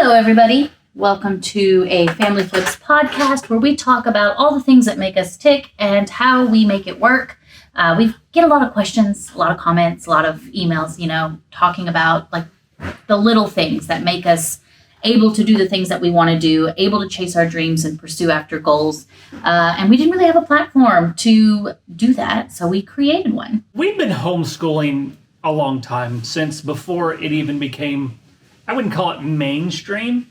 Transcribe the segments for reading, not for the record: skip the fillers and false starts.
Hello, everybody. Welcome to a Family Flips podcast where we talk about all the things that make us tick and how we make it work. We get a lot of questions, a lot of comments, a lot of emails, talking about like the little things that make us able to do the things that we want to do, able to chase our dreams and pursue after goals. And we didn't really have a platform to do that, so we created one. We've been homeschooling a long time, since before it even became, I wouldn't call it mainstream,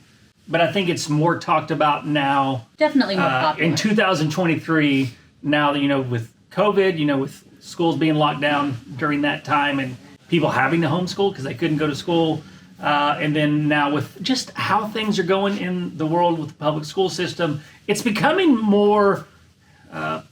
but I think it's more talked about now. Definitely more popular. In 2023, now, with COVID, with schools being locked down during that time and people having to homeschool because they couldn't go to school. And then now with just how things are going in the world with the public school system, it's becoming more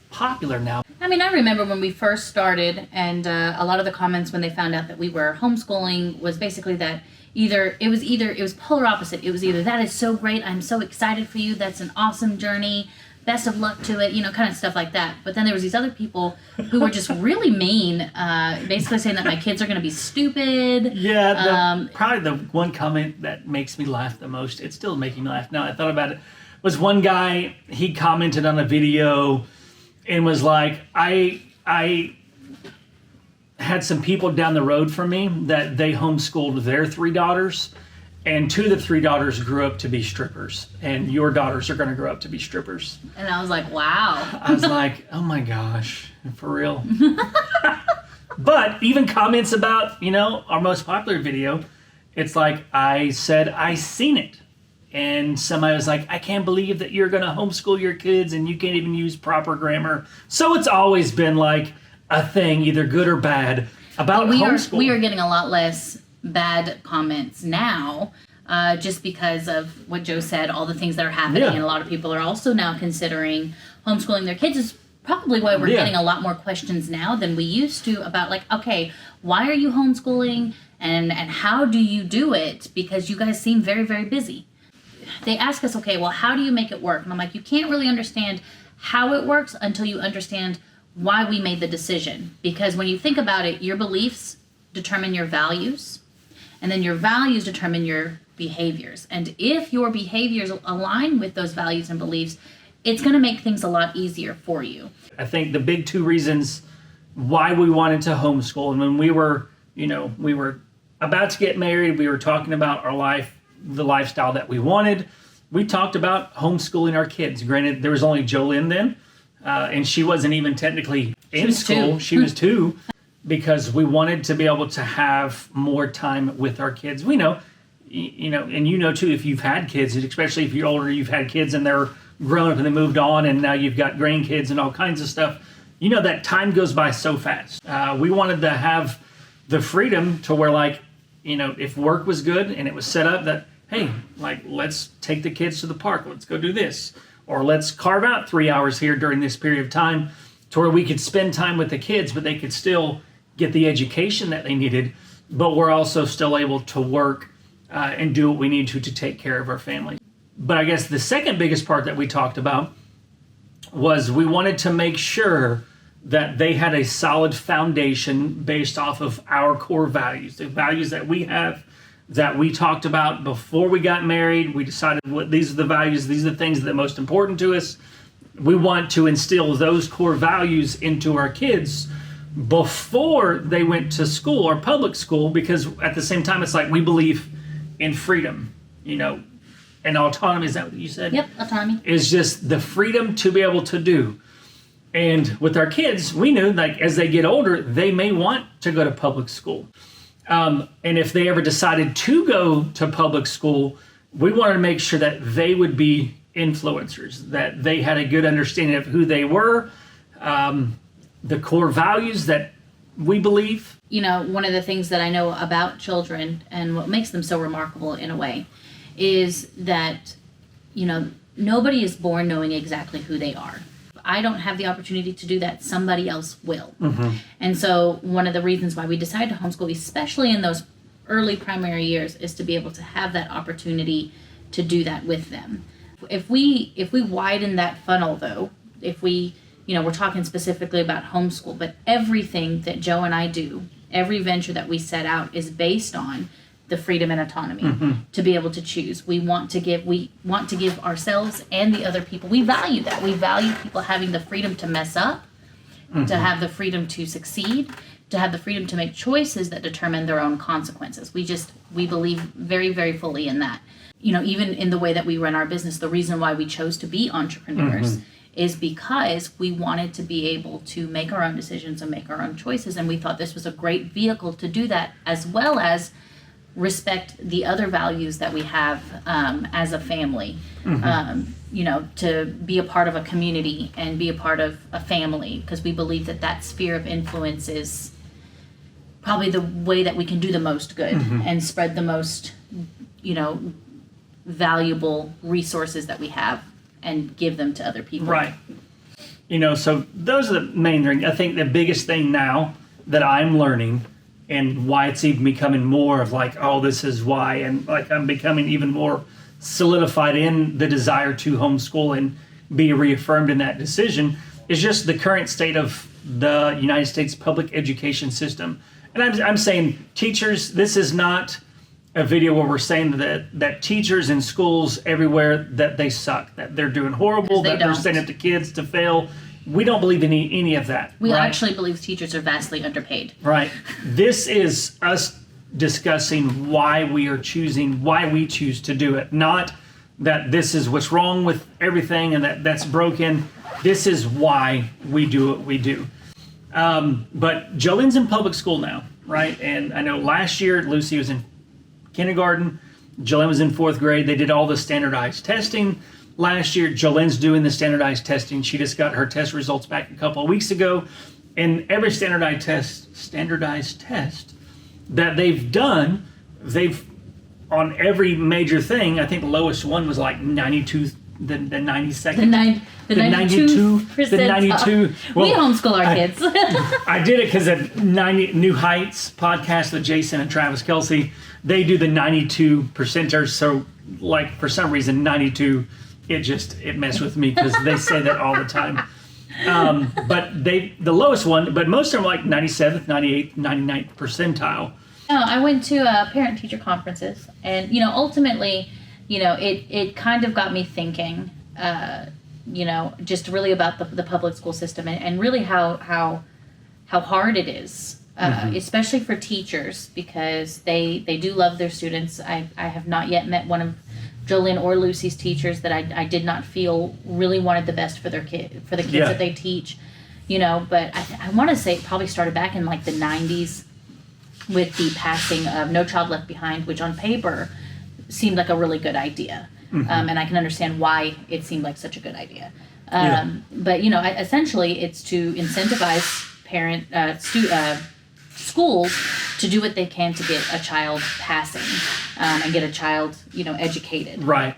popular now. I mean, I remember when we first started, and a lot of the comments when they found out that we were homeschooling was basically that it was polar opposite. It was either that is so great, I'm so excited for you, that's an awesome journey, best of luck to it, kind of stuff like that. But then there was these other people who were just really mean, basically saying that my kids are going to be stupid. Yeah, probably the one comment that makes me laugh the most, it's still making me laugh now I thought about it, was one guy, he commented on a video and was like, I had some people down the road from me that they homeschooled their 3 daughters, and 2 of the 3 daughters grew up to be strippers, and your daughters are going to grow up to be strippers. And I was like, wow. I was like, oh my gosh, for real. But even comments about, our most popular video, it's like, I said, I seen it. And somebody was like, I can't believe that you're going to homeschool your kids and you can't even use proper grammar. So it's always been like a thing, either good or bad, about homeschool. We are getting a lot less bad comments now, just because of what Joe said, all the things that are happening. Yeah. And a lot of people are also now considering homeschooling their kids. Is probably why we're getting a lot more questions now than we used to about like, okay, why are you homeschooling and how do you do it? Because you guys seem very, very busy. They ask us, okay, well, how do you make it work? And I'm like, you can't really understand how it works until you understand why we made the decision. Because when you think about it, your beliefs determine your values, and then your values determine your behaviors. And if your behaviors align with those values and beliefs, it's going to make things a lot easier for you. I think the big 2 reasons why we wanted to homeschool, and when we were about to get married, we were talking about our life, the lifestyle that we wanted. We talked about homeschooling our kids. Granted, there was only Jolynn then, and she wasn't even technically in school. 2. She was 2, because we wanted to be able to have more time with our kids. We know, and too, if you've had kids, especially if you're older, you've had kids and they're grown up and they moved on, and now you've got grandkids and all kinds of stuff. That time goes by so fast. We wanted to have the freedom to where, if work was good and it was set up that, hey, let's take the kids to the park, let's go do this, or let's carve out 3 hours here during this period of time to where we could spend time with the kids, but they could still get the education that they needed, but we're also still able to work and do what we need to take care of our family. But I guess the second biggest part that we talked about was we wanted to make sure that they had a solid foundation based off of our core values, the values that we have, that we talked about before we got married. We decided these are the values, these are the things that are most important to us. We want to instill those core values into our kids before they went to school or public school, because at the same time, it's like we believe in freedom, and autonomy. Is that what you said? Yep, autonomy. Is just the freedom to be able to do. And with our kids, we knew as they get older, they may want to go to public school. And if they ever decided to go to public school, we wanted to make sure that they would be influencers, that they had a good understanding of who they were, the core values that we believe. One of the things that I know about children and what makes them so remarkable in a way is that, nobody is born knowing exactly who they are. I don't have the opportunity to do that. Somebody else will. Mm-hmm. And so one of the reasons why we decided to homeschool, especially in those early primary years, is to be able to have that opportunity to do that with them. If we widen that funnel, though, if we, we're talking specifically about homeschool, but everything that Joe and I do, every venture that we set out is based on the freedom and autonomy to be able to choose. We want to give ourselves and the other people. We value that. We value people having the freedom to mess up, to have the freedom to succeed, to have the freedom to make choices that determine their own consequences. We believe very, very fully in that. You know, even in the way that we run our business, the reason why we chose to be entrepreneurs is because we wanted to be able to make our own decisions and make our own choices. And we thought this was a great vehicle to do that, as well as respect the other values that we have as a family. You know, to be a part of a community and be a part of a family, because we believe that that sphere of influence is probably the way that we can do the most good and spread the most, you know, valuable resources that we have and give them to other people. Right. You know, so those are the main things. I think the biggest thing now that I'm learning, and why it's even becoming more of like, oh, this is why, and like I'm becoming even more solidified in the desire to homeschool and be reaffirmed in that decision, is just the current state of the United States public education system. And I'm saying, teachers, this is not a video where we're saying that teachers in schools everywhere, that they suck, that they're doing horrible, that they're sending the kids to fail. We don't believe in any of that. We actually believe teachers are vastly underpaid. Right. This is us discussing why we choose to do it. Not that this is what's wrong with everything and that's broken. This is why we do what we do. But Jolene's in public school now, right? And I know last year Lucy was in kindergarten. Jolene was in 4th grade. They did all the standardized testing. Last year, Jolene's doing the standardized testing. She just got her test results back a couple of weeks ago. And every standardized test that they've done, on every major thing, I think the lowest one was like 92, the 92nd. The 92. Well, we homeschool our kids. I did it because of New Heights podcast with Jason and Travis Kelsey. They do the 92 percenters. So like for some reason, 92, it messed with me because they say that all the time. But the lowest one, but most of them are like 97th, 98th, 99th percentile. No, I went to parent-teacher conferences, and you know, ultimately, you know, it kind of got me thinking, you know, just really about the public school system and really how hard it is, especially for teachers, because they do love their students. I have not yet met one of Jolene or Lucy's teachers that I did not feel really wanted the best for the kids that they teach, you know. But I want to say it probably started back in like the 90s with the passing of No Child Left Behind, which on paper seemed like a really good idea. And I can understand why it seemed like such a good idea. But, you know, essentially it's to incentivize schools to do what they can to get a child passing and get a child, you know, educated. Right.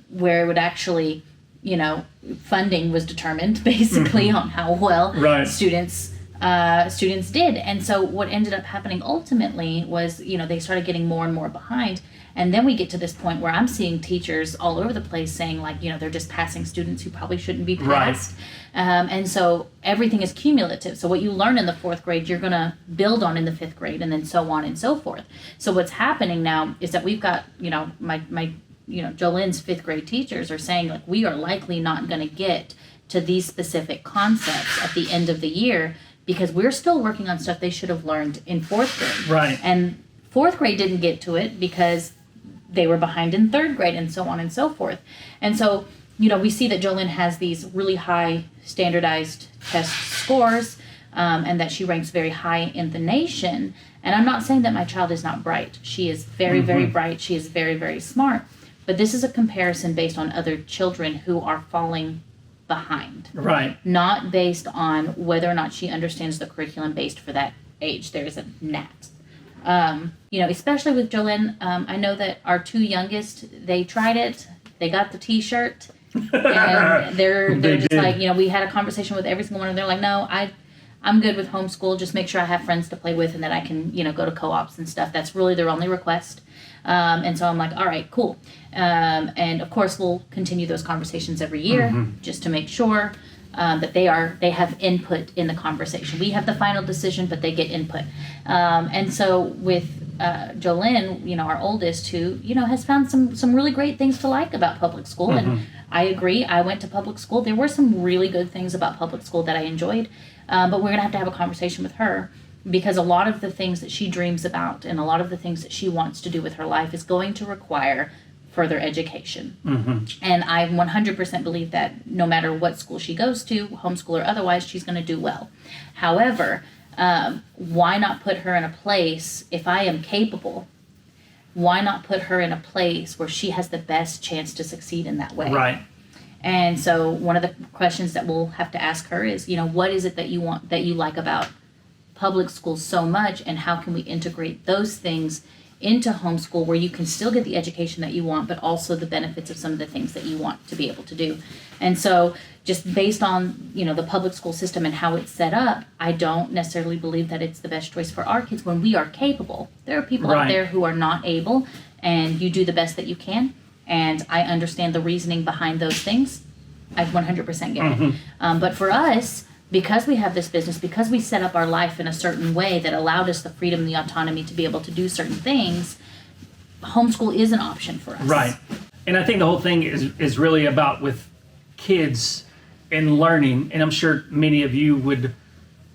Where it would actually, you know, funding was determined basically on how well students did. And so what ended up happening ultimately was, you know, they started getting more and more behind. And then we get to this point where I'm seeing teachers all over the place saying, like, you know, they're just passing students who probably shouldn't be passed. And so everything is cumulative. So what you learn in the 4th grade, you're going to build on in the 5th grade, and then so on and so forth. So what's happening now is that we've got, you know, my you know, Jolene's 5th grade teachers are saying, like, we are likely not going to get to these specific concepts at the end of the year because we're still working on stuff they should have learned in 4th grade. Right. And 4th grade didn't get to it because they were behind in 3rd grade, and so on and so forth. And so, you know, we see that Jolene has these really high standardized test scores, and that she ranks very high in the nation. And I'm not saying that my child is not bright. She is very, very bright. She is very, very smart. But this is a comparison based on other children who are falling behind. Right. Not based on whether or not she understands the curriculum based for that age. There is a gnat. You know, especially with Jolene, I know that our 2 youngest, they tried it. They got the T-shirt, and they're just like, you know, we had a conversation with every single one of them. They're like, no, I'm good with homeschool. Just make sure I have friends to play with and that I can, you know, go to co-ops and stuff. That's really their only request. And so I'm like, all right, cool. And of course, we'll continue those conversations every year just to make sure that they have input in the conversation. We have the final decision, but they get input. And so with Jolynn, our oldest, who, has found some really great things to like about public school. And I agree. I went to public school. There were some really good things about public school that I enjoyed. But we're going to have a conversation with her, because a lot of the things that she dreams about and a lot of the things that she wants to do with her life is going to require further education. And I 100% believe that no matter what school she goes to, homeschool or otherwise, she's going to do well. However, why not put her in a place, if I am capable, why not put her in a place where she has the best chance to succeed in that way? Right. And so one of the questions that we'll have to ask her is, what is it that you like about public school so much, and how can we integrate those things into homeschool where you can still get the education that you want, but also the benefits of some of the things that you want to be able to do. And so just based on, the public school system and how it's set up, I don't necessarily believe that it's the best choice for our kids when we are capable. There are people out there who are not able, and you do the best that you can. And I understand the reasoning behind those things. I 100% get it. But for us, because we have this business, because we set up our life in a certain way that allowed us the freedom and the autonomy to be able to do certain things, homeschool is an option for us. Right. And I think the whole thing is really about with kids and learning. And I'm sure many of you would,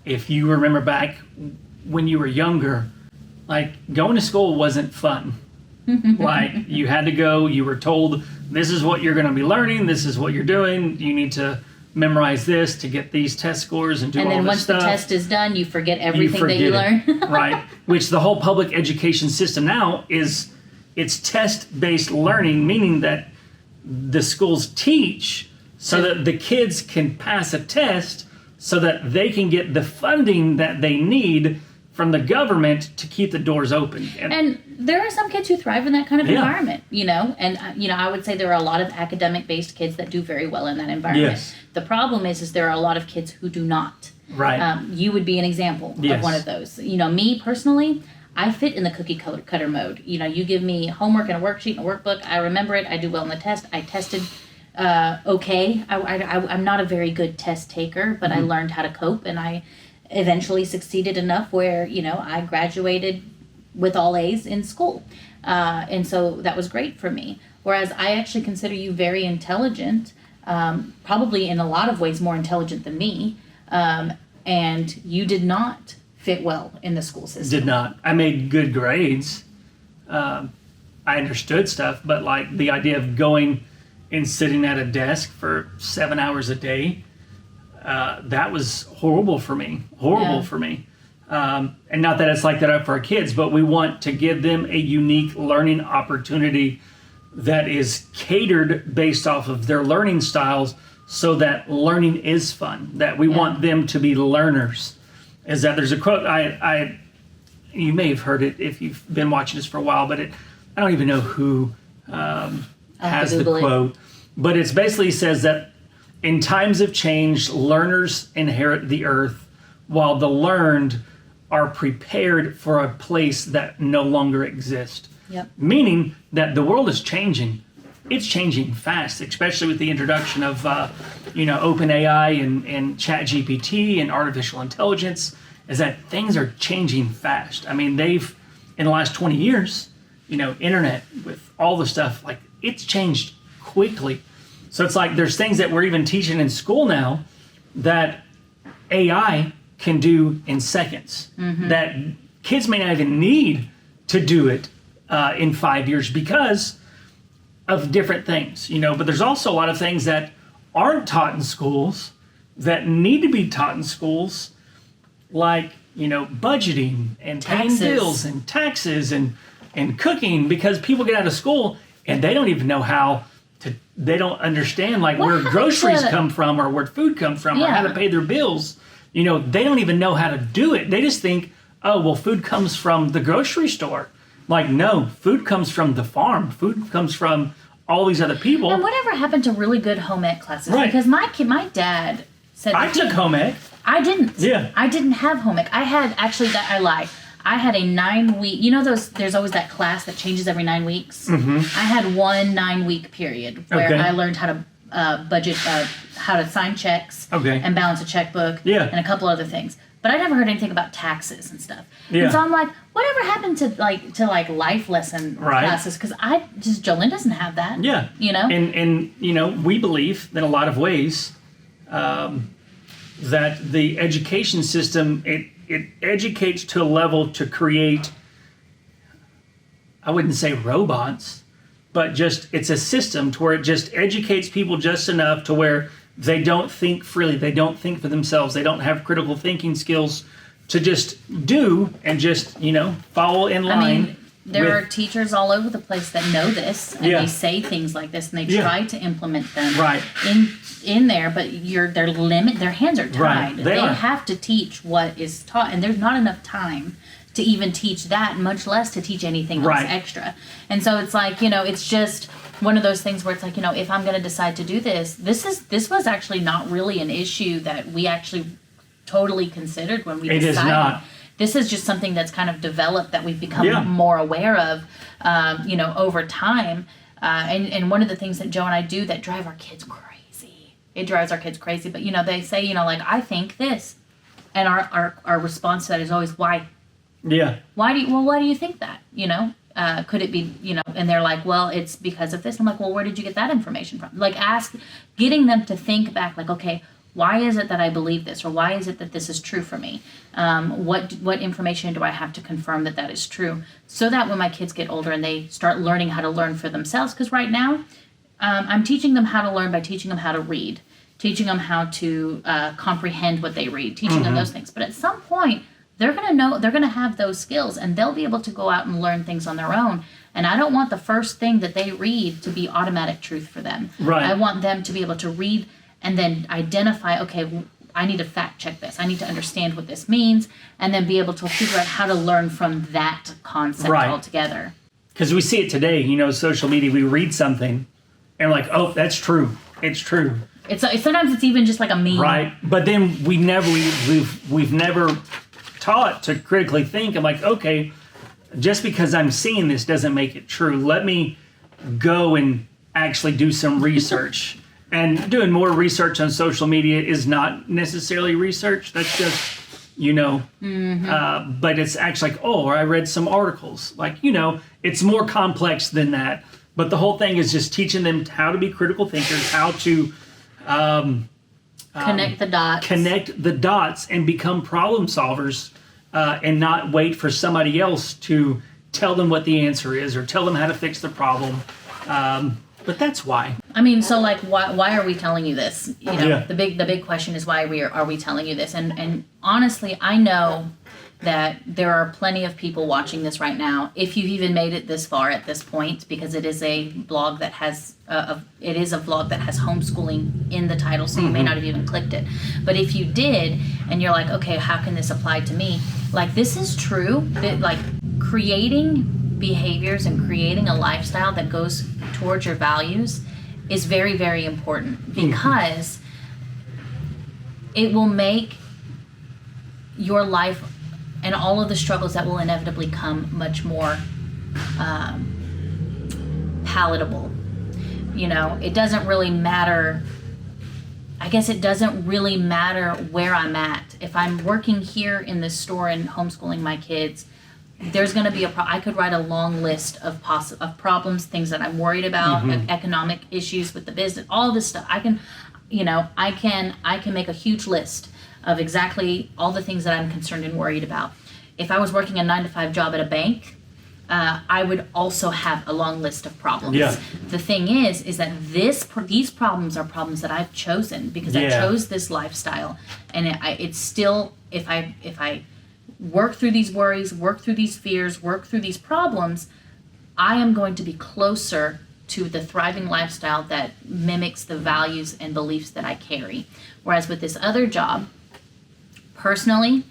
if you remember back when you were younger, like going to school wasn't fun. Like you had to go, you were told, this is what you're going to be learning, this is what you're doing, you need to memorize this to get these test scores and do all this stuff. And then once the test is done, you forget everything that you learn. Right. Which the whole public education system now it's test-based learning, meaning that the schools teach so that the kids can pass a test so that they can get the funding that they need from the government to keep the doors open. And there are some kids who thrive in that kind of environment, and I would say there are a lot of academic-based kids that do very well in that environment. Yes. The problem is there are a lot of kids who do not. Right. You would be an example of one of those. Me personally, I fit in the cookie cutter mode. You give me homework and a worksheet and a workbook, I remember it, I do well in the test. I tested okay. I'm not a very good test taker, but I learned how to cope, and I eventually succeeded enough where, I graduated with all A's in school. And so that was great for me. Whereas I actually consider you very intelligent, probably in a lot of ways more intelligent than me. And you did not fit well in the school system. Did not. I made good grades. I understood stuff, but like the idea of going and sitting at a desk for 7 hours a day, that was horrible for me. For me. And not that it's like that for our kids, but we want to give them a unique learning opportunity that is catered based off of their learning styles, so that learning is fun, that we want them to be learners. Is that there's a quote, you may have heard it if you've been watching this for a while, but I don't even know who has the quote, but it basically says that in times of change, learners inherit the earth, while the learned are prepared for a place that no longer exists. Yep. Meaning that the world is changing. It's changing fast, especially with the introduction of, OpenAI and ChatGPT and artificial intelligence, is that things are changing fast. I mean, in the last 20 years, internet with all the stuff, like it's changed quickly. So it's like there's things that we're even teaching in school now that AI can do in seconds, that kids may not even need to do it in 5 years because of different things, but there's also a lot of things that aren't taught in schools that need to be taught in schools, like, budgeting and paying bills and taxes and cooking, because people get out of school and they don't even know they don't understand where groceries come from or where food comes from or how to pay their bills. They don't even know how to do it. They just think, oh, well, food comes from the grocery store. Like, no, food comes from the farm. Food comes from all these other people. And whatever happened to really good home ec classes? Right. Because my dad said I took home ec. I didn't. Yeah. I didn't have home ec. I had, actually, I lied. I had a 9-week, there's always that class that changes every 9 weeks. I had one 9-week period where I learned how to budget, how to sign checks and balance a checkbook and a couple other things. but I never heard anything about taxes and stuff. Yeah. And so I'm like, whatever happened to life lesson classes? Because Jolene doesn't have that. Yeah. You know? And you know, we believe that in a lot of ways, that the education system, it educates to a level to create, I wouldn't say robots, but just it's a system to where it just educates people just enough to where they don't think freely, they don't think for themselves, they don't have critical thinking skills to just do and just, you know, follow in line. I mean, there are teachers all over the place that know this, and they say things like this, and they try to implement them in there, but their hands are tied. Right. They are. have to teach what is taught, and there's not enough time to even teach that, much less to teach anything else extra. And so it's like, you know, it's just one of those things where it's like, you know, if I'm going to decide to do this was actually not really an issue that we actually totally considered when we decided. It is not. This is just something that's kind of developed that we've become more aware of, you know, over time. And one of the things that Joe and I do that drive our kids crazy. It drives our kids crazy. But, you know, they say, you know, like, I think this. And our response to that is always, why? Yeah. Why do you think that? You know, could it be, you know, and they're like, well, it's because of this. I'm like, well, where did you get that information from? Like, getting them to think back, like, okay, why is it that I believe this? Or why is it that this is true for me? What information do I have to confirm that is true? So that when my kids get older and they start learning how to learn for themselves, because right now, I'm teaching them how to learn by teaching them how to read, teaching them how to comprehend what they read, teaching them those things. But at some point, they're going to have those skills, and they'll be able to go out and learn things on their own. And I don't want the first thing that they read to be automatic truth for them. Right. I want them to be able to read and then identify, okay, I need to fact check this. I need to understand what this means, and then be able to figure out how to learn from that concept altogether. Because we see it today, you know, social media, we read something and we're like, oh, that's true. It's true. Sometimes it's even just like a meme. Right. But then we've never taught to critically think. I'm like, okay, just because I'm seeing this doesn't make it true. Let me go and actually do some research. And doing more research on social media is not necessarily research. That's just, you know, but it's actually like, oh, I read some articles. Like, you know, it's more complex than that. But the whole thing is just teaching them how to be critical thinkers, how to connect the dots and become problem solvers, and not wait for somebody else to tell them what the answer is or tell them how to fix the problem. But that's why. I mean, so like, why are we telling you this? You know, the big question is why are we telling you this? And honestly, I know that there are plenty of people watching this right now. If you've even made it this far at this point, because it is a blog that has vlog that has homeschooling in the title, so you may not have even clicked it. But if you did, and you're like, okay, how can this apply to me? Like, this is true. That, like, creating behaviors and creating a lifestyle that goes towards your values is very, very important, because it will make your life and all of the struggles that will inevitably come much more palatable. You know, it doesn't really matter. I guess it doesn't really matter where I'm at. If I'm working here in this store and homeschooling my kids, there's going to be I could write a long list of problems, things that I'm worried about, economic issues with the business, all this stuff. I can make a huge list of exactly all the things that I'm concerned and worried about. If I was working a 9-to-5 job at a bank, I would also have a long list of problems. Yeah. The thing is that these problems are problems that I've chosen because I chose this lifestyle, and it's still, if I work through these worries, work through these fears, work through these problems, I am going to be closer to the thriving lifestyle that mimics the values and beliefs that I carry. Whereas with this other job, personally,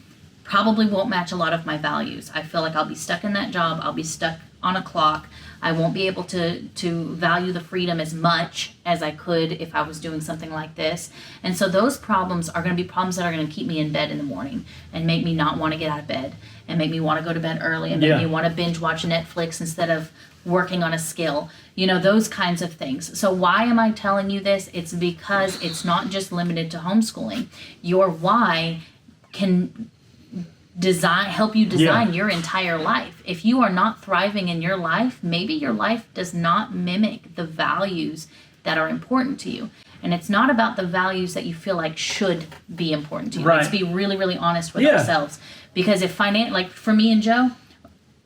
probably won't match a lot of my values. I feel like I'll be stuck in that job. I'll be stuck on a clock. I won't be able to value the freedom as much as I could if I was doing something like this. And so those problems are going to be problems that are going to keep me in bed in the morning and make me not want to get out of bed and make me want to go to bed early and make me want to binge watch Netflix instead of working on a skill. You know, those kinds of things. So why am I telling you this? It's because it's not just limited to homeschooling. Your why can help you design your entire life. If you are not thriving in your life, maybe your life does not mimic the values that are important to you. And it's not about the values that you feel like should be important to you. Right. Let's be really, really honest with ourselves. Because if like for me and Joe,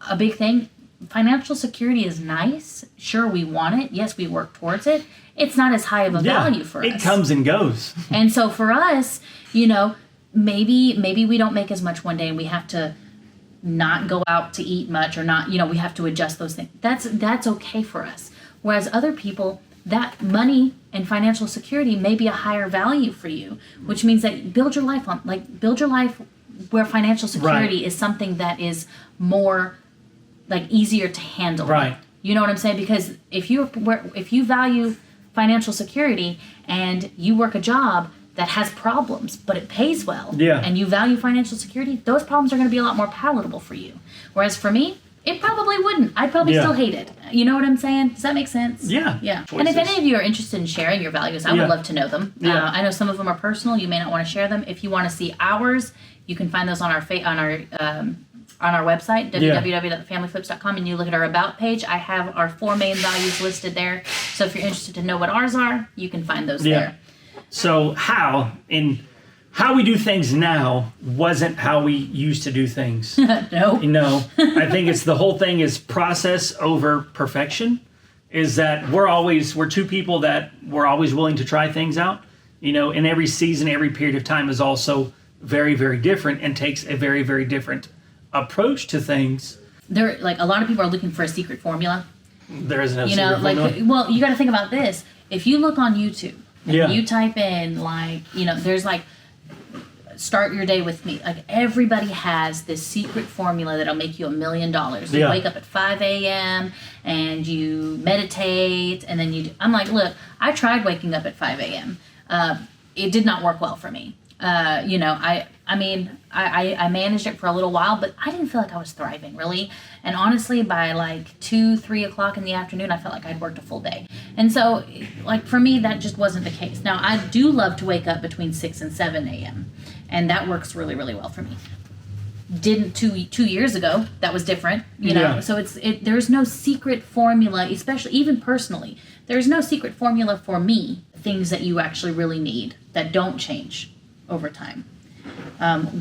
a big thing, financial security is nice. Sure, we want it. Yes, we work towards it. It's not as high of a value for us. It comes and goes. And so for us, maybe we don't make as much one day and we have to not go out to eat much or not, we have to adjust those things. That's okay for us. Whereas other people, that money and financial security may be a higher value for you, which means that build your life where financial security is something that is more easier to handle. Right. You know what I'm saying? Because if you value financial security and you work a job that has problems, but it pays well, and you value financial security, those problems are going to be a lot more palatable for you. Whereas for me, it probably wouldn't. I'd probably still hate it. You know what I'm saying? Does that make sense? Yeah. Yeah. Choices. And if any of you are interested in sharing your values, I would love to know them. I know some of them are personal. You may not want to share them. If you want to see ours, you can find those on our website, www.thefamilyflips.com, and you look at our About page. I have our 4 main values listed there. So if you're interested to know what ours are, you can find those there. So how we do things now wasn't how we used to do things. No. I think it's the whole thing is process over perfection. Is that we're two people that we're always willing to try things out. In every season, every period of time is also very, very different and takes a very, very different approach to things. There, a lot of people are looking for a secret formula. There is no secret formula. Well, you got to think about this. If you look on YouTube and you type in there's start your day with me. Everybody has this secret formula that'll make you $1 million. You wake up at 5 a.m. and you meditate, and then I'm like, look, I tried waking up at 5 a.m. It did not work well for me. I managed it for a little while, but I didn't feel like I was thriving really. And honestly, by 2, 3 o'clock in the afternoon, I felt like I'd worked a full day. And so for me, that just wasn't the case. Now I do love to wake up between 6 and 7 a.m. and that works really, really well for me. Didn't 2 years ago. That was different, So there's no secret formula, especially even personally. There's no secret formula for me. Things that you actually really need that don't change over time.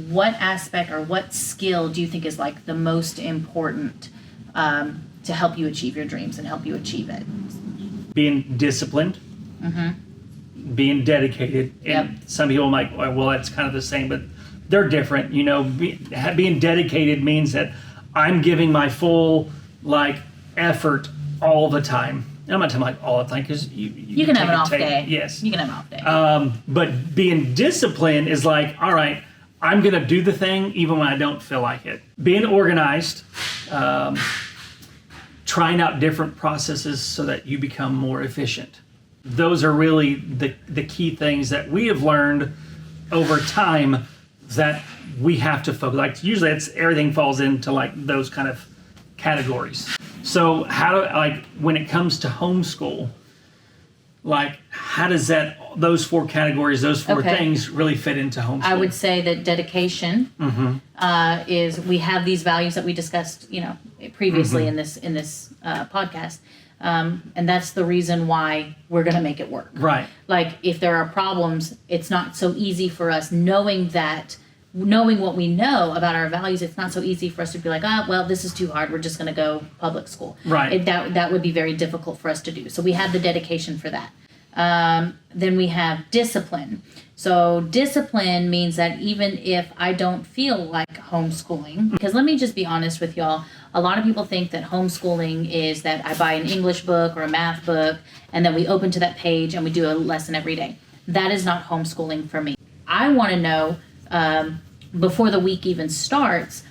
What aspect or what skill do you think is the most important to help you achieve your dreams and help you achieve it? Being disciplined, being dedicated. And some people might, well, that's kind of the same, but they're different. Being dedicated means that I'm giving my full effort all the time. And I'm not talking all the time because you can have an off day. Yes. You can have an off day. But being disciplined is all right, I'm going to do the thing even when I don't feel like it. Being organized, trying out different processes so that you become more efficient. Those are really the key things that we have learned over time that we have to focus. Usually everything falls into those kind of categories. So when it comes to homeschool, how does those 4 categories, those 4 things really fit into homeschool? I would say that dedication is, we have these values that we discussed, previously in this podcast. And that's the reason why we're going to make it work. Right. If there are problems, it's not so easy for us knowing what we know about our values. It's not so easy for us to be this is too hard. We're just going to go public school. Right. That would be very difficult for us to do. So we have the dedication for that. Then we have discipline. So discipline means that even if I don't feel like homeschooling, because let me just be honest with y'all, a lot of people think that homeschooling is that I buy an English book or a math book and then we open to that page and we do a lesson every day. That is not homeschooling for me. I want to know before the week even starts,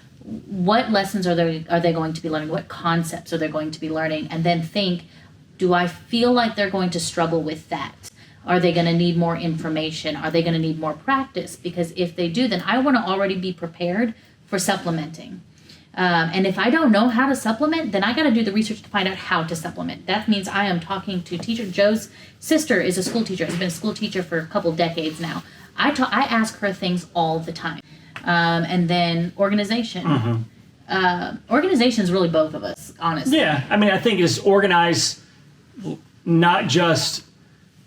what lessons are they going to be learning? What concepts are they going to be learning? And then think, do I feel like they're going to struggle with that? Are they going to need more information? Are they going to need more practice? Because if they do, then I want to already be prepared for supplementing. And if I don't know how to supplement, then I got to do the research to find out how to supplement. That means I am talking to teacher. Joe's sister is a school teacher. Has been a school teacher for a couple decades now. I ask her things all the time. and then organization. Organization is really both of us, honestly. Yeah, I mean, I think it's organized, not just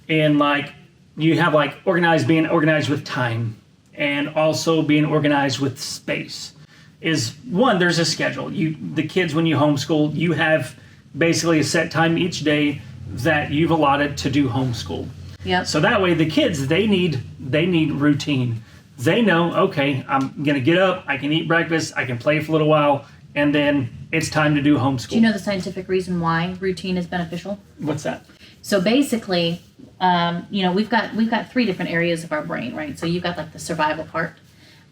in like, you have like being organized with time, and also being organized with space. Is one, there's a schedule. The kids, when you homeschool, you have basically a set time each day that you've allotted to do homeschool. Yep. So that way the kids, they need routine. They know, okay, I'm gonna get up, I can eat breakfast, I can play for a little while, and then it's time to do homeschool. Do you know the scientific reason why routine is beneficial? What's that? So basically, we've got 3 different areas of our brain, right? So you've got like the survival part,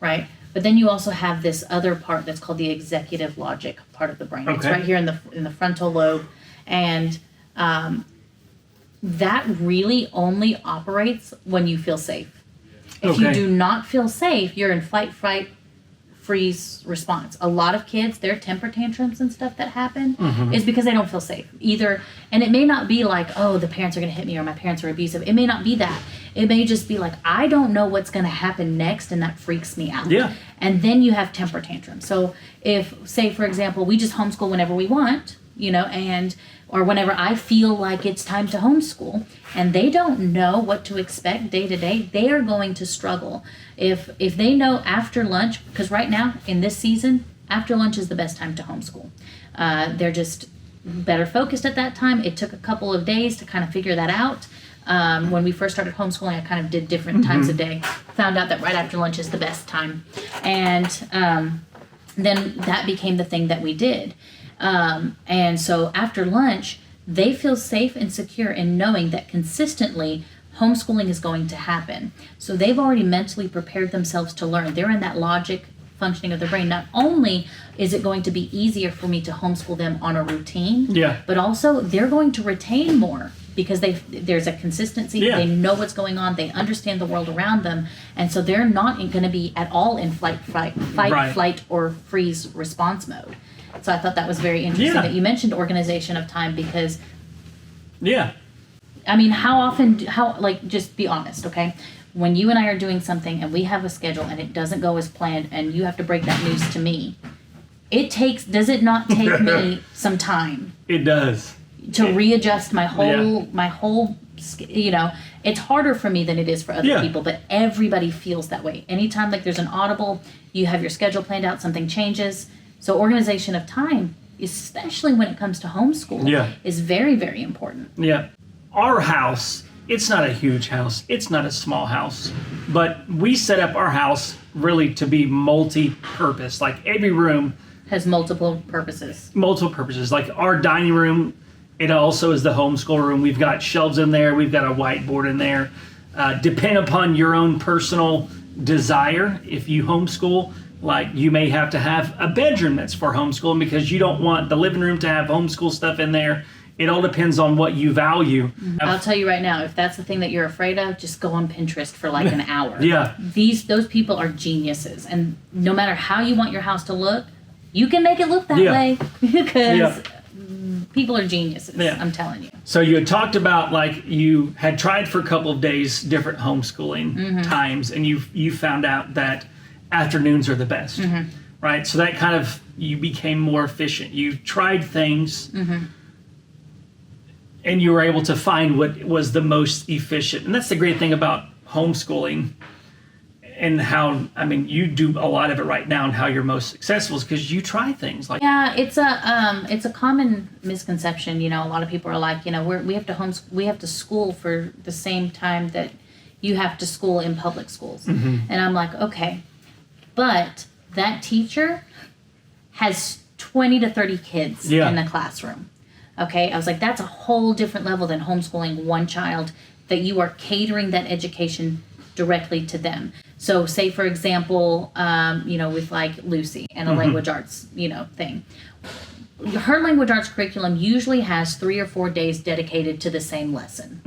right? But then you also have this other part that's called the executive logic part of the brain. Okay. It's right here in the frontal lobe, and that really only operates when you feel safe. If you do not feel safe, you're in fight, fright, freeze response. A lot of kids, their temper tantrums and stuff that happen is because they don't feel safe. Either, and it may not be like, oh, the parents are going to hit me or my parents are abusive. It may not be that. It may just be like, I don't know what's going to happen next, and that freaks me out. Yeah. And then you have temper tantrums. So if, say, for example, we just homeschool whenever we want, or whenever I feel like it's time to homeschool, and they don't know what to expect day to day, they are going to struggle. If they know after lunch, because right now in this season, after lunch is the best time to homeschool. They're just better focused at that time. It took a couple of days to kind of figure that out. When we first started homeschooling, I kind of did different times a day. Found out that right after lunch is the best time. And then that became the thing that we did. And so after lunch, they feel safe and secure in knowing that consistently homeschooling is going to happen. So they've already mentally prepared themselves to learn. They're in that logic functioning of the brain. Not only is it going to be easier for me to homeschool them on a routine, but also they're going to retain more because there's a consistency. They know what's going on. They understand the world around them. And so they're not going to be at all in fight, flight, or freeze response mode. So I thought that was very interesting that you mentioned organization of time, because I mean, just be honest, okay? When you and I are doing something and we have a schedule and it doesn't go as planned and you have to break that news to me, does it not take me some time? It does. To readjust my whole, it's harder for me than it is for other people, but everybody feels that way. Anytime like there's an audible, you have your schedule planned out, something changes. So organization of time, especially when it comes to homeschool, is very, very important. Yeah. Our house, it's not a huge house. It's not a small house. But we set up our house really to be multi-purpose. Like every room has multiple purposes. Like our dining room, it also is the homeschool room. We've got shelves in there. We've got a whiteboard in there. Depend upon your own personal desire. If you homeschool, like you may have to have a bedroom that's for homeschooling because you don't want the living room to have homeschool stuff in there. It all depends on what you value. I'll tell you right now, if that's the thing that you're afraid of, just go on Pinterest for like an hour. Those people are geniuses, and no matter how you want your house to look, you can make it look that way because people are geniuses. I'm telling you. So you had talked about like you had tried for a couple of days different homeschooling times, and you found out that afternoons are the best, right? So that kind of, you became more efficient. You tried things, and you were able to find what was the most efficient. And that's the great thing about homeschooling, and how, I mean, you do a lot of it right now, and how you're most successful is because you try things like. Yeah, it's a common misconception. A lot of people are like, we have to school for the same time that you have to school in public schools, and I'm like, okay. But that teacher has 20 to 30 kids in the classroom. Okay, I was like, that's a whole different level than homeschooling one child, that you are catering that education directly to them. So say, for example, with like Lucy and a language arts, thing. Her language arts curriculum usually has 3 or 4 days dedicated to the same lesson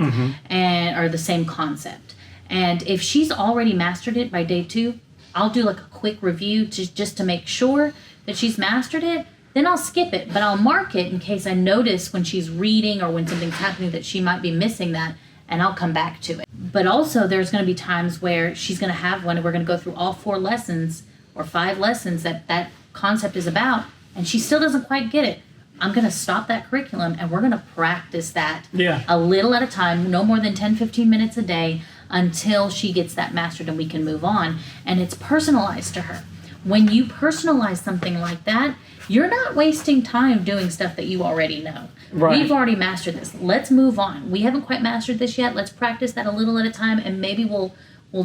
or the same concept. And if she's already mastered it by day 2, I'll do like a quick review just to make sure that she's mastered it. Then I'll skip it, but I'll mark it in case I notice when she's reading or when something's happening that she might be missing that, and I'll come back to it. But also there's going to be times where she's going to have one and we're going to go through all 4 lessons, or 5 lessons that concept is about, and she still doesn't quite get it, I'm going to stop that curriculum and we're going to practice that a little at a time, no more than 10, 15 minutes a day until she gets that mastered and we can move on. And it's personalized to her. When you personalize something like that, you're not wasting time doing stuff that you already know. Right. We've already mastered this. Let's move on. We haven't quite mastered this yet. Let's practice that a little at a time, and maybe we'll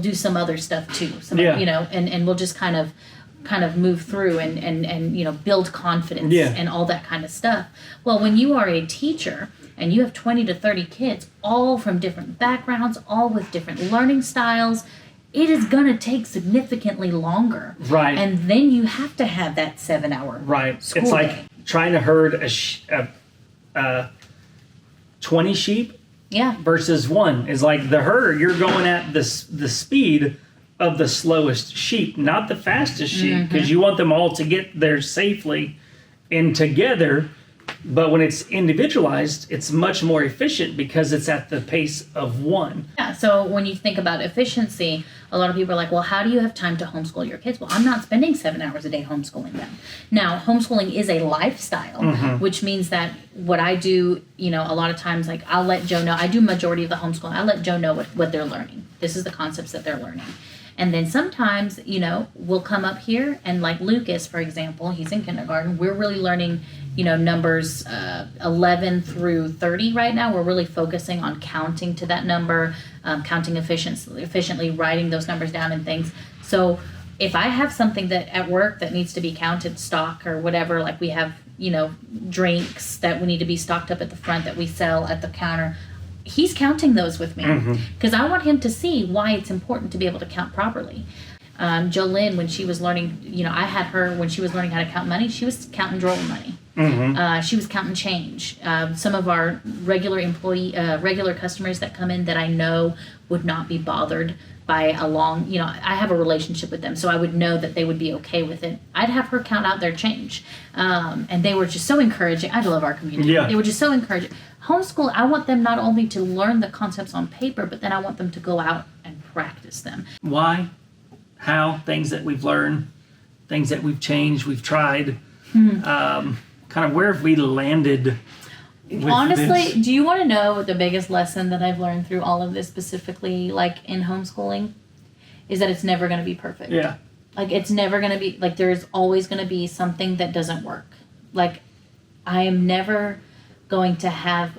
do some other stuff too. And we'll just kind of move through and build confidence and all that kind of stuff. Well, when you are a teacher and you have 20 to 30 kids, all from different backgrounds, all with different learning styles, it is going to take significantly longer. Right. And then you have to have that 7-hour school It's like day. trying to herd 20 sheep versus 1. Is like the herder, you're going at the speed of the slowest sheep, not the fastest sheep, because you want them all to get there safely and together. But when it's individualized, it's much more efficient because it's at the pace of 1. Yeah, so when you think about efficiency, a lot of people are like, well, how do you have time to homeschool your kids? Well, I'm not spending 7 hours a day homeschooling them. Now, homeschooling is a lifestyle, which means that what I do, a lot of times, like I'll let Joe know, I do majority of the homeschooling, I let Joe know what they're learning. This is the concepts that they're learning. And then sometimes, we'll come up here and like Lucas, for example, he's in kindergarten. We're really learning, numbers 11 through 30 right now. We're really focusing on counting to that number, counting efficiently, writing those numbers down and things. So if I have something that at work that needs to be counted, stock or whatever, like we have, drinks that we need to be stocked up at the front that we sell at the counter, he's counting those with me because I want him to see why it's important to be able to count properly. Jolynn, when she was learning, I had her when she was learning how to count money, she was counting drawer money. She was counting change. Some of our regular customers that come in that I know would not be bothered by a long, I have a relationship with them, so I would know that they would be okay with it. I'd have her count out their change. And they were just so encouraging. I love our community. Yeah. They were just so encouraging. Homeschool, I want them not only to learn the concepts on paper, but then I want them to go out and practice them. Why? How? Things that we've learned, things that we've changed, we've tried. Kind of where have we landed with Honestly, this? Do you want to know the biggest lesson that I've learned through all of this, specifically like in homeschooling? Is that it's never going to be perfect. Yeah. Like it's never going to be, like there's always going to be something that doesn't work. Like I am never going to have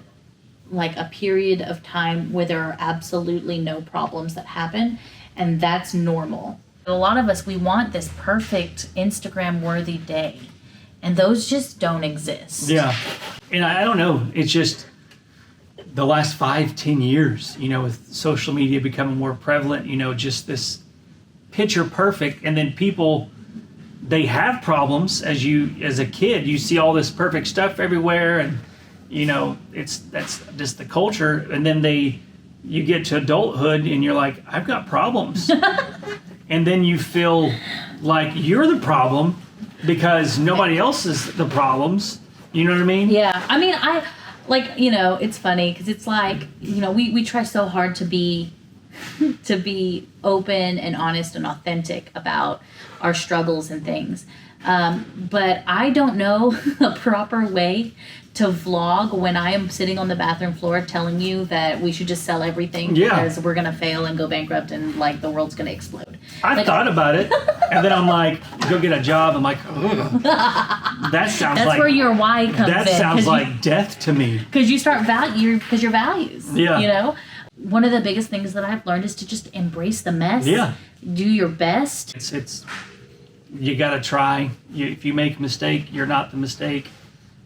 like a period of time where there are absolutely no problems that happen, and that's normal. A lot of us, we want this perfect Instagram worthy day, and those just don't exist. Yeah. And I don't know, it's just the last 5-10 years, with social media becoming more prevalent, just this picture perfect, and then people, they have problems as a kid, you see all this perfect stuff everywhere, and that's just the culture, and then you get to adulthood and you're like, I've got problems. And then you feel like you're the problem because nobody else is the problems. You know what I mean? Yeah. I mean, it's funny because it's like, we try so hard to be open and honest and authentic about our struggles and things. But I don't know a proper way to vlog when I am sitting on the bathroom floor telling you that we should just sell everything because we're going to fail and go bankrupt and like the world's going to explode. I thought about it, and then I'm like, go get a job. I'm like, ugh. That's where your why comes in. That sounds like death to me. Because you start because your values. Yeah. One of the biggest things that I've learned is to just embrace the mess. Yeah. Do your best. It's you got to try. If you make a mistake, you're not the mistake.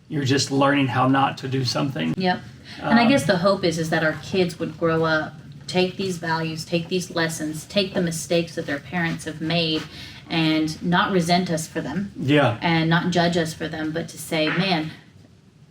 You're just learning how not to do something. Yep. And I guess the hope is that our kids would grow up, take these values, take these lessons, take the mistakes that their parents have made, and not resent us for them. Yeah. And not judge us for them, but to say, man,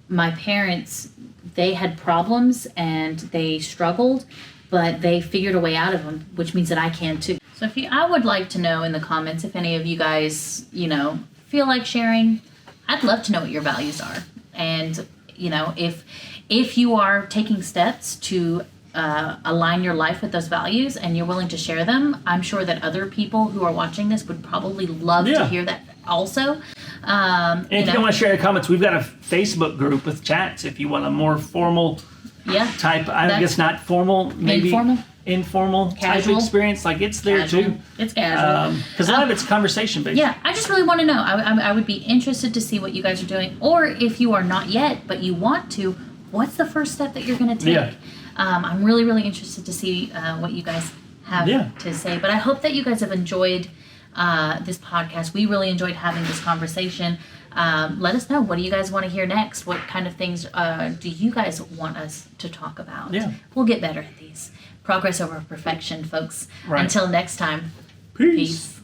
my parents, they had problems and they struggled, but they figured a way out of them, which means that I can too. So I would like to know in the comments if any of you guys, feel like sharing. I'd love to know what your values are. And, if you are taking steps to align your life with those values and you're willing to share them, I'm sure that other people who are watching this would probably love to hear that also. And if you don't want to share your comments, we've got a Facebook group with chats if you want a more formal type, I guess not formal, maybe informal type experience. Like it's there too. It's casual. Because a lot of it's conversation based. Yeah, I just really want to know. I would be interested to see what you guys are doing. Or if you are not yet, but you want to, what's the first step that you're going to take? Yeah. I'm really, really interested to see what you guys have to say. But I hope that you guys have enjoyed this podcast. We really enjoyed having this conversation. Let us know. What do you guys want to hear next? What kind of things do you guys want us to talk about? Yeah. We'll get better at these. Progress over perfection, folks. Right. Until next time. Peace. Peace.